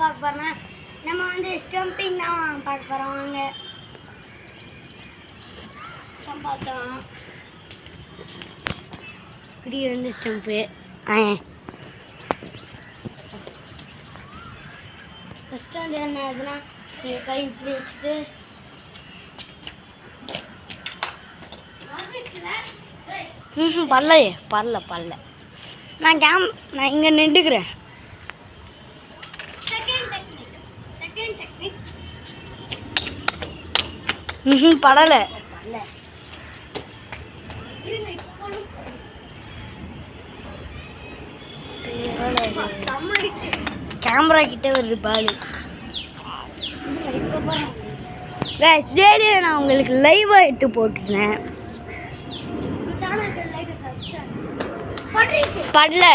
பார்க்க போறோம்னா நம்ம வந்து ஸ்டம்பிங் தான் பார்க்க போறோம். வாங்க ஸ்டம்ப் பார்த்தோம். இப்படி வந்து ஸ்டம்ப்பு ஃபஸ்ட்டு வந்து என்ன ஆகுதுன்னா கை இப்படி வச்சுட்டு பரலையே பரல நான் இங்கே நின்றுக்கிறேன். படலை கேமரா கிட்ட வருது பாலு. நான் உங்களுக்கு லைவாக எடுத்து போட்டுருந்தேன். படல